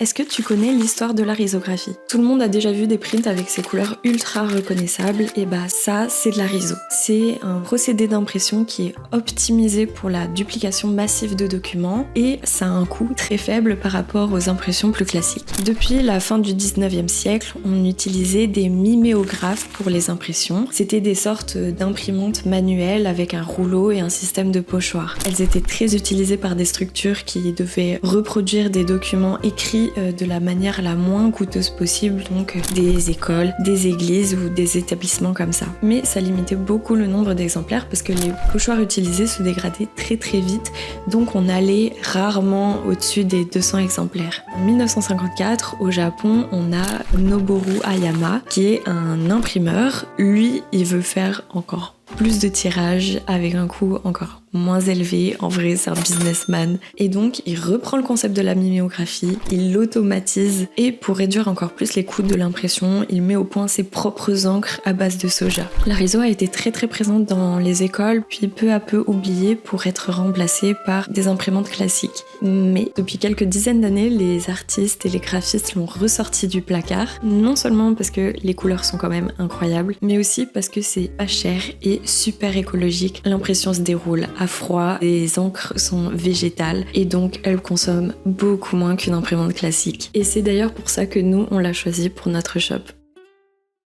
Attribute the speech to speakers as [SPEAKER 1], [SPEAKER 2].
[SPEAKER 1] Est-ce que tu connais l'histoire de la risographie? Tout le monde a déjà vu des prints avec ces couleurs ultra reconnaissables, et bah ça, c'est de la riso. C'est un procédé d'impression qui est optimisé pour la duplication massive de documents et ça a un coût très faible par rapport aux impressions plus classiques. Depuis la fin du 19e siècle, on utilisait des miméographes pour les impressions. C'était des sortes d'imprimantes manuelles avec un rouleau et un système de pochoir. Elles étaient très utilisées par des structures qui devaient reproduire des documents écrits de la manière la moins coûteuse possible, donc des écoles, des églises ou des établissements comme ça. Mais ça limitait beaucoup le nombre d'exemplaires parce que les pochoirs utilisés se dégradaient très très vite, donc on allait rarement au-dessus des 200 exemplaires. En 1954, au Japon, on a Noboru Hayama qui est un imprimeur. Lui, il veut faire encore plus de tirages avec un coût encore moins élevé. En vrai, c'est un businessman. Et donc, il reprend le concept de la miméographie, il l'automatise et pour réduire encore plus les coûts de l'impression, il met au point ses propres encres à base de soja. La riso a été très très présente dans les écoles, puis peu à peu oubliée pour être remplacée par des imprimantes classiques. Mais depuis quelques dizaines d'années, les artistes et les graphistes l'ont ressorti du placard, non seulement parce que les couleurs sont quand même incroyables, mais aussi parce que c'est pas cher et super écologique. L'impression se déroule à froid, les encres sont végétales et donc elles consomment beaucoup moins qu'une imprimante classique. Et c'est d'ailleurs pour ça que nous, on l'a choisi pour notre shop.